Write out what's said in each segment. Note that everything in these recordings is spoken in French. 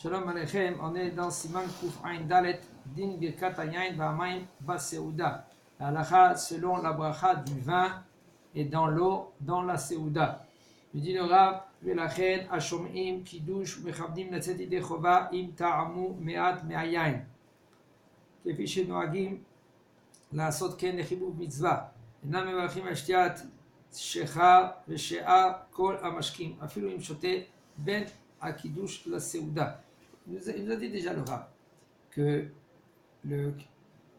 Shalom Aleichem, on est dans Siman Kuf Ain Dalet, Din Birkat Hayayin V'Hamayim Baseuda. La halakha selon la bracha du vin et dans l'eau, dans la Seuda. Il dit le Rav, V'lachen Hashom'im Kiddush Mechavdim Letzet Yidei Chova Im Ta'amu Me'at Me'ayayin. כפי שנוהגים לעשות כן לחיבוב מצווה. אינם מברכים על שתיית שיכר ושאר כל המשקים, אפילו אם שותה בין הקידוש לסעודה. Il nous a dit déjà le Rav que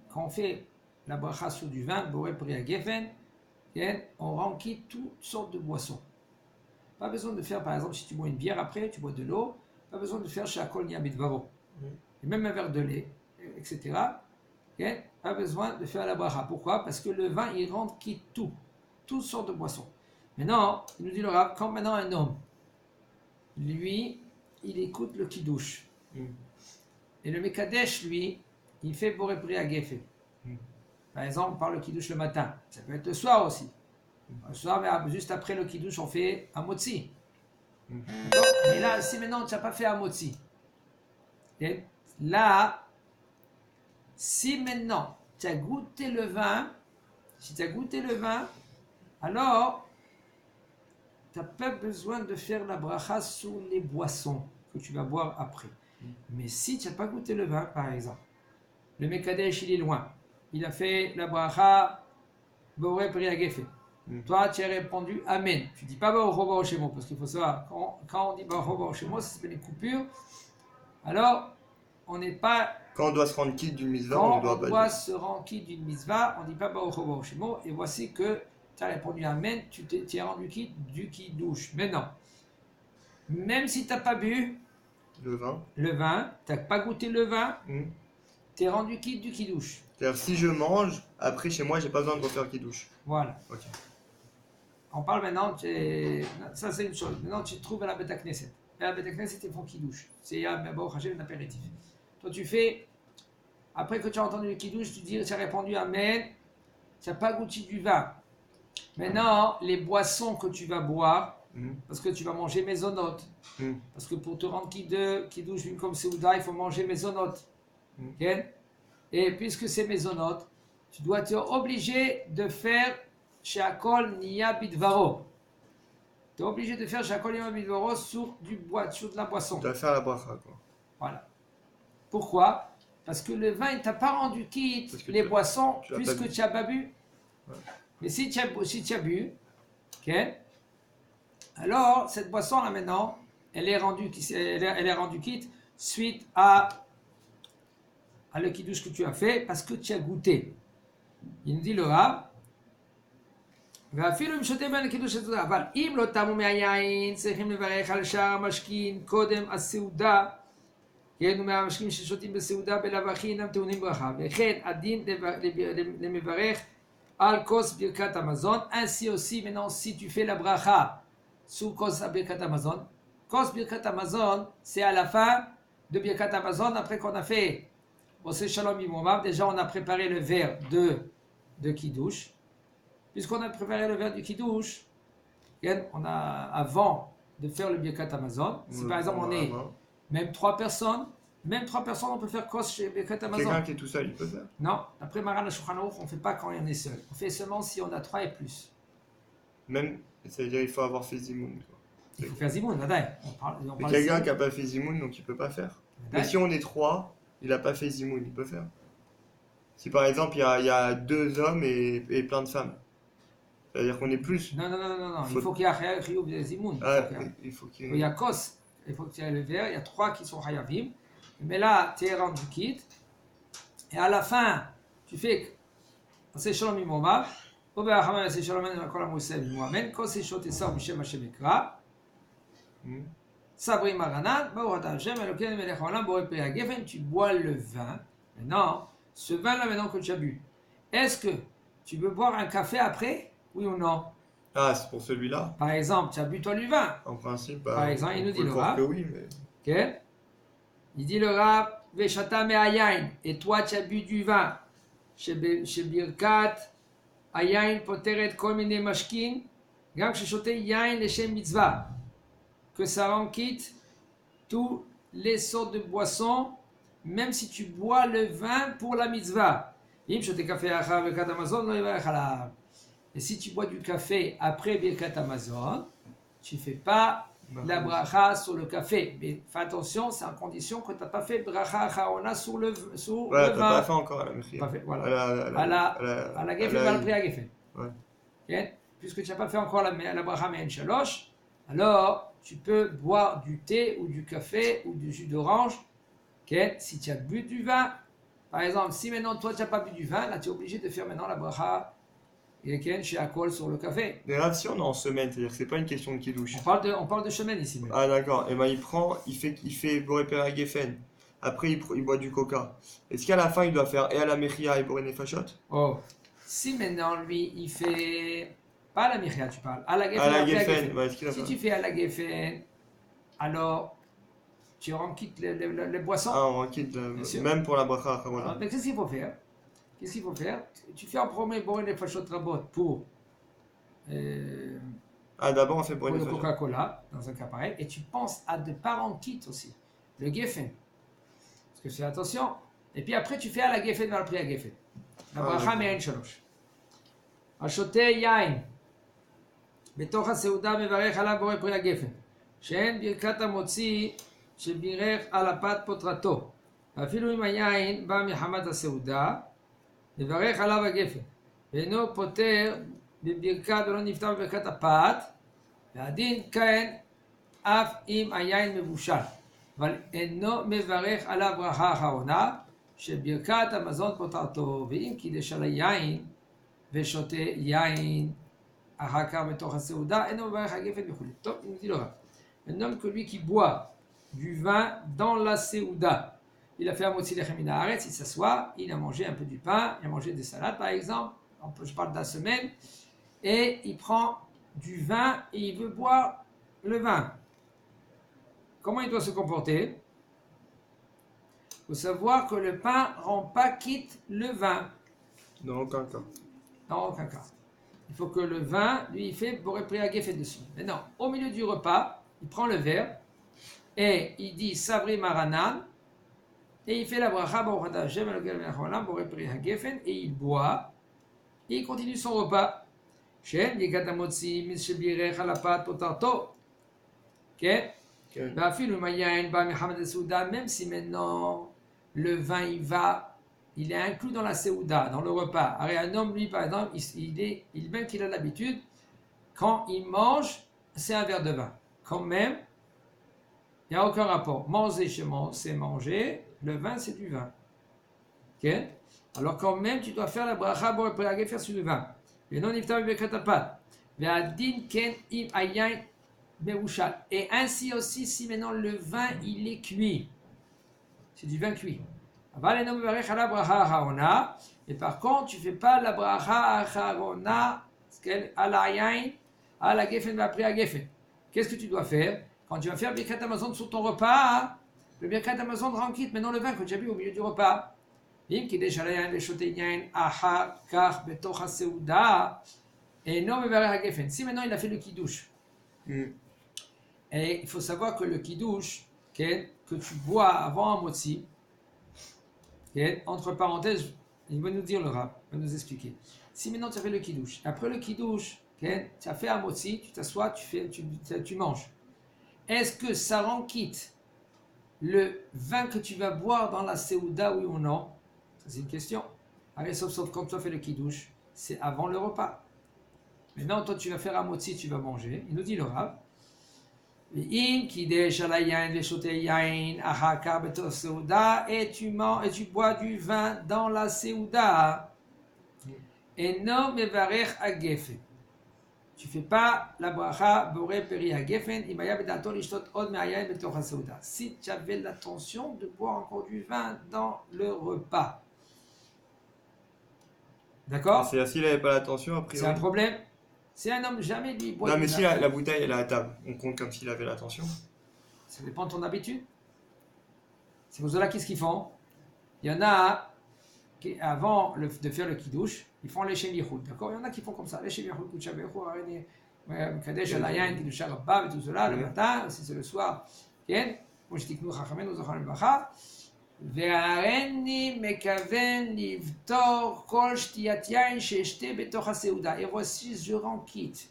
quand on fait la bracha sur du vin, Boré Priya Geffen, on rend quitte toutes sortes de boissons. Pas besoin de faire, par exemple, si tu bois une bière après, tu bois de l'eau, pas besoin de faire Shakol Niyamid Varo. Et même un verre de lait, etc. Pas besoin de faire la bracha. Pourquoi? Parce que le vin, il rend quitte toutes sortes de boissons. Maintenant, il nous dit le Rav, quand maintenant un homme, lui, il écoute le kiddush. Et le Mekadesh, lui, il fait Boré Priya Geffen. Par exemple, on parle le kiddush le matin. Ça peut être le soir aussi. Le soir, mais juste après le kiddush, on fait un motzi. Et là, si maintenant tu n'as pas fait un motzi, là, si maintenant tu as goûté le vin, alors tu n'as pas besoin de faire la bracha sur les boissons que tu vas boire après. Mais si tu n'as pas goûté le vin, par exemple, le Mekadesh il est loin, il a fait la bracha Boré Priya Geffen. Toi, tu as répondu Amen. Tu ne dis pas Baruch Hu Shemo, parce qu'il faut savoir, quand on dit Baruch Hu Shemo, ça s'appelle une coupure. Alors, on n'est pas. Quand on doit se rendre quitte d'une mitzvah, quand on doit se rendre quitte d'une mitzvah, on ne dit pas Baruch Hu Shemo. Et voici que tu as répondu Amen, tu t'es rendu quitte du kiddush. Maintenant, même si tu n'as pas bu le vin, tu n'as pas goûté le vin, tu es rendu quitte du kiddush. C'est-à-dire si je mange, après chez moi, j'ai pas besoin de refaire kiddush. Voilà. Ok. On parle maintenant, ça c'est une chose. Maintenant tu te trouves à la Beta Knesset. Et à la Beta Knesset, ils font kiddush. C'est un apéritif. Toi tu fais, après que tu as entendu le kiddush, tu as répondu Amen, tu n'as pas goûté du vin. Maintenant, les boissons que tu vas boire, parce que tu vas manger mezonot, parce que pour te rendre kiddush comme Seuda, il faut manger mezonot. Et puisque c'est mezonot, tu dois être obligé de faire Shakol Niya Bidvaro. Tu es obligé de faire Shakol Niya Bidvaro sur de la boisson. Tu dois faire la bracha, quoi. Voilà. Pourquoi? Parce que le vin, il ne t'a pas rendu quitte les boissons puisque tu n'as pas bu. Ouais. Mais si tu as bu, alors cette boisson-là maintenant, elle est rendue quitte suite à le kiddush que tu as fait parce que tu as goûté. Il nous dit le Rav, ואפילו אם שותה בין הקידוש לסעודה, אבל אם לא תמו מהיין, צריכים לברך על שאר המשכין קודם הסעודה, כן, ומהמשכין ששותים בסעודה בלאו הכי אינם טעונים ברכה, וכן הדין למברך על כוס ברכת המזון. Ainsi aussi, maintenant, si tu fais la bracha sous כוס ברכת המזון, כוס ברכת המזון, c'est à la fin de ברכת המזון, après qu'on a fait Oseh Shalom Yimomav, déjà on a préparé le verre de kiddush. Puisqu'on a préparé le verre du kiddush, on a, avant de faire le Birkat Hamazon, si par exemple on est même trois personnes, on peut faire kos chez Birkat Hamazon. Quelqu'un qui est tout seul, il peut faire? Non, après Maran Shulchan Aruch, on ne fait pas quand on est seul. On fait seulement si on a trois et plus. Même, ça veut dire qu'il faut avoir fait Zimoun. Il faut faire Zimoun, Nadaï. Mais quelqu'un qui n'a pas fait Zimoun, donc il ne peut pas faire. Mais si on est trois, il n'a pas fait Zimoun, il peut faire. Si par exemple il y a deux hommes et plein de femmes. C'est-à-dire qu'on est plus. Non. Il faut qu'il y ait Chiyuv de Zimoun. Il faut qu'il y ait Kos. Il faut qu'il y ait le verre. Il y a trois qui sont Hayavim. Mais là, tu es rendu quitte. Et à la fin, tu fais Oseh Shalom Yimomav. Obe'achamay Oseh Shalom Kol HaMoseh Amen. Kos Yeshot Esau Mishem Hashem Ekra. Sabri Maranan. Baruch Ata Hashem Elokeinu Melech Haolam Boré Priya Geffen. Tu bois le vin. Maintenant, ce vin-là maintenant que tu as bu, est-ce que tu veux boire un café après? Oui ou non? Ah, c'est pour celui-là? Par exemple, tu as bu toi du vin. En principe, par exemple, il nous dit le Rav. Oui, mais... Okay. Il dit le Rav, Veshata me'ayayin, et toi tu as bu du vin. Chez Birkat, Ayayin poteret kol mine mashkin, gam sheshote yayin leshem mitzvah. Que ça rend quitte tous les sortes de boissons, même si tu bois le vin pour la mitzvah. Et si tu bois du café après Birkat Hamazon, tu ne fais pas la bracha sur le café. Mais fais attention, c'est en condition que tu n'as pas fait bracha acharona sur le Voilà, vin. t'as pas fait encore à la mechia. Pas fait, voilà. À la geffen, va le prier à geffen. Ouais. Okay? Puisque tu n'as pas fait encore la bracha me'en shalosh, alors tu peux boire du thé ou du café ou du jus d'orange. Okay? Si tu as bu du vin, par exemple, si maintenant toi tu n'as pas bu du vin, là tu es obligé de faire maintenant la bracha chez Akol sur le café. Mais là, si on est en semaine, c'est-à-dire que c'est pas une question de kidouche. On parle de semaine ici. Même. Ah d'accord, et ben il fait Boré Pera Geffen. Après il boit du coca. Est-ce qu'à la fin il doit faire et à la mechia et Boré Nefashot? Oh, si maintenant lui il fait pas à la mechia tu parles, à la geffen. À la Geffen, ouais, est-ce qu'il a si fait? tu fais à la geffen, alors tu renquittes les boissons. Ah, on quitte même pour la bracha acharona. Mais qu'est-ce qu'il faut faire? Qu'est-ce qu'il faut faire? Tu fais en premier Boré Nefashot Rabot pour D'abord on fait Boré le Nefashot. Coca-Cola, dans un cas pareil, et tu penses à de parents kits aussi, le geffen. Parce que fais attention. Et puis après, tu fais à la geffen, va le prier à geffen. La bracha me'en shalosh. השותה יין בתוך הסעודה מברך עליו בורא פרי הגפן, שאין ברכת המוציא שבירך על הפת פוטרתו, ואפילו אם היין בא מחמת הסעודה, מברך עליו הגפן, ואינו פוטר בברכת ולא נפטר בברכת הפת, והדין כן אף אם היין מבושל, אבל אינו מברך עליו ברכה אחרונה, שברכת המזון פוטרתו, ואם קידש על היין ושותה יין אחר כך בתוך הסעודה, אינו מברך הגפן וכו'. טוב, il nous dit le rab. Un homme que lui qui boit du vin dans la séouda, il a fait un motzi lechem min haaretz, il s'assoit, il a mangé un peu du pain, il a mangé des salades par exemple, je parle de la semaine, et il prend du vin et il veut boire le vin. Comment il doit se comporter? Il faut savoir que le pain ne rend pas quitte le vin. Dans aucun cas. Dans aucun cas. Il faut que le vin, lui, il fait Boré Pri Hagefet dessus. Maintenant, au milieu du repas, il prend le verre et il dit Savri Maranan et il fait la bracha Baruch Ata Hashem Elokeinu melech haolam Boré Pri Hagefet et il boit et il continue son repas. Shen Yegat Hamotzi Mis Shebirech Alapat Potarto. Ok? Même si maintenant le vin il est inclus dans la séouda, dans le repas. Alors, un homme, lui, par exemple, même qu'il a l'habitude, quand il mange, c'est un verre de vin. Quand même, il n'y a aucun rapport. Manger chez moi, c'est manger. Le vin, c'est du vin. Ok? Alors, quand même, tu dois faire la bracha pour faire sur le vin. Et non, iftar b'katapat. Ve'adin ken im ayin meushal. Et ainsi aussi, si maintenant le vin, il est cuit. C'est du vin cuit. Et par contre, tu ne fais pas la bracha acharona à la yain, à la geffen, va prier à geffen. Qu'est-ce que tu dois faire? Quand tu vas faire Birkat Hamazon sur ton repas, le Birkat Hamazon rend quitte maintenant le vin que tu as bu au milieu du repas. Et non, si maintenant il a fait le kiddush. Et il faut savoir que le kiddush, que tu bois avant un motzi, entre parenthèses, il va nous dire le rab, il va nous expliquer. Si maintenant tu as fait le kiddush, après le kiddush, tu as fait un motzi, tu t'assois, tu manges. Est-ce que ça rend quitte le vin que tu vas boire dans la séouda, oui ou non? Ça c'est une question. Allez, sauf quand tu as fait le kiddush, c'est avant le repas. Maintenant, toi tu vas faire un motzi, tu vas manger. Il nous dit le rab. Et tu bois du vin dans la séouda. Et non mevarech hagefen. Tu fais pas la bracha boré peri hagefen. Si tu avais l'intention de boire encore du vin dans le repas. D'accord? C'est s'il n'avait pas l'attention, après. C'est un problème. Si un homme jamais lui boit. Non, mais si la bouteille elle est à table, on compte comme s'il avait l'attention. Ça dépend de ton habitude. C'est pour cela qu'est-ce qu'ils font? Il y en a qui, avant de faire le kiddush, ils font les shemichut. D'accord? Il y en a qui font comme ça. Les shemichut, kadesh alayan, kiddush rabba et tout cela, le matin, si c'est le soir. כמו שתיקנו חכמינו זכרם לברכה, והריני מכוון לבתור כל שתיית יין שאשתה בתוך הסעודה. Et voici, je rends quitte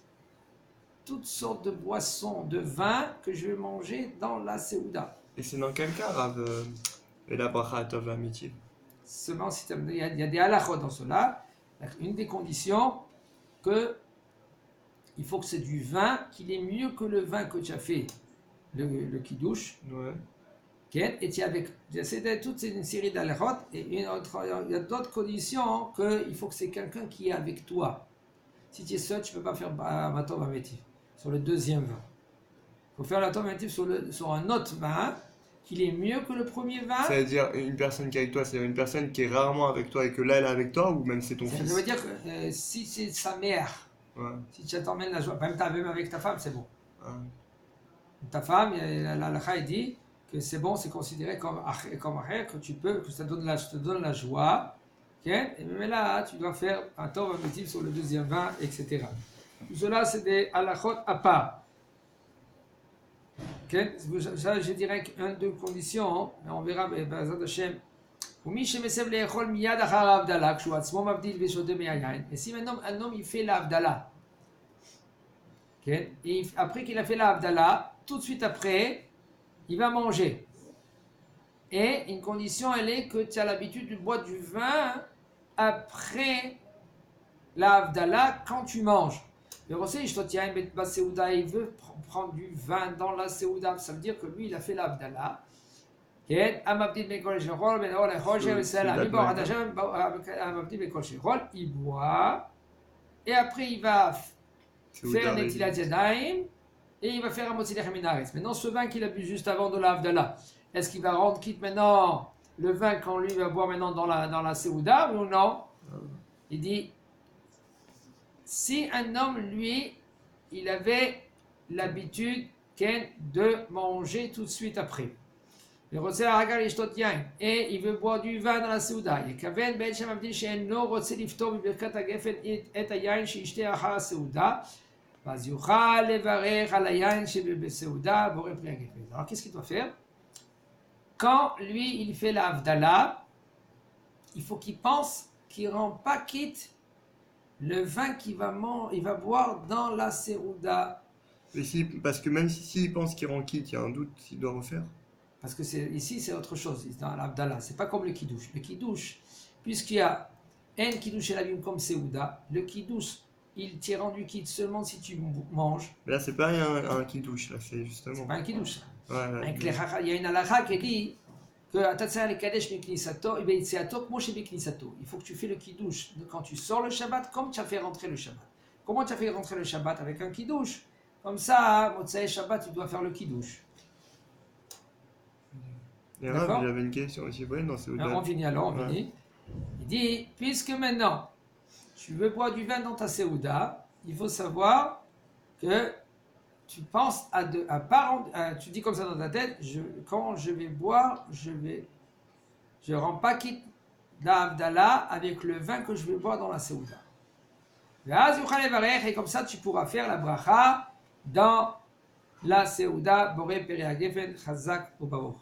toutes sortes de boissons, de vin que je vais manger dans la Séouda. Et c'est dans quel cas, Rav, et la bracha Tov Amitiv? Seulement, il y a des halachot dans cela. Une des conditions, que il faut que c'est du vin, qu'il est mieux que le vin que tu as fait, le kiddush. Ouais. Et tu avec, c'est toute une série d'halachot. Et il y a d'autres conditions, qu'il faut que c'est quelqu'un qui est avec toi. Si tu es seul, tu ne peux pas faire Matov Ametiv sur le deuxième vin. Il faut faire la Tov Ametiv sur un autre vin, qu'il est mieux que le premier vin. Ça veut dire une personne qui est avec toi, c'est une personne qui est rarement avec toi et que là elle est avec toi, ou même c'est ton fils? Ça veut dire que si c'est sa mère, Ouais. si tu t'emmènes la joie, même avec ta femme, c'est bon. Ouais. Ta femme, l'halakha dit que c'est bon, c'est considéré comme acher, que tu peux, que ça te donne la joie. Okay? Et même là, tu dois faire un tov ametiv sur le deuxième vin, etc. Tout cela, c'est des halachot à part. Okay? Ça, je dirais qu'une des conditions, mais on verra, Bezrat Hashem. Et si maintenant un homme il fait l'Avdallah, okay? Et après qu'il a fait l'Avdallah, tout de suite après, il va manger. Et une condition, elle est que tu as l'habitude de boire du vin après l'Avdallah quand tu manges. Mais aussi, il veut prendre du vin dans la Séouda, ça veut dire que lui, il a fait l'Avdallah. Il boit, et après il va faire Netilat Yadayim, et il va faire un Motzilech Minaretz. Maintenant, ce vin qu'il a bu juste avant de l'Avdallah, est-ce qu'il va rendre quitte maintenant le vin qu'on lui va boire maintenant dans la Séouda ou non? Il dit, si un homme, lui, il avait l'habitude de manger tout de suite après, et il veut boire du vin dans la Séouda, alors qu'est-ce qu'il doit faire? Quand lui il fait l'Avdallah, il faut qu'il pense qu'il ne rend pas quitte le vin qu'il va boire dans la Séouda. Parce que même s'il pense qu'il rend quitte, il y a un doute s'il doit refaire. Parce que ici c'est autre chose, dans l'Avdallah, c'est pas comme le Kiddush. Le Kiddush, puisqu'il y a un Kiddush et la Bim comme Séouda, le Kiddush, il t'est rendu quitte seulement si tu manges. Mais là, c'est pas un Kiddush, là, c'est justement. C'est pas un Kiddush. Ouais, il y a une halakha qui dit que il faut que tu fais le Kiddush quand tu sors le Shabbat, comme tu as fait rentrer le Shabbat. Comment tu as fait rentrer le Shabbat? Avec un Kiddush. Comme ça, Motzei Shabbat, tu dois faire le Kiddush. Et Rav, j'avais une question aussi. Ouais, non, c'est on finit. Il dit, puisque maintenant, tu veux boire du vin dans ta Séouda, il faut savoir que tu penses tu dis comme ça dans ta tête, quand je vais boire, je rends pas quitte d'Avdallah avec le vin que je vais boire dans la Séouda. Et comme ça, tu pourras faire la bracha dans la Séouda, Boré Peri Hagefen, Chazak ou Baruch.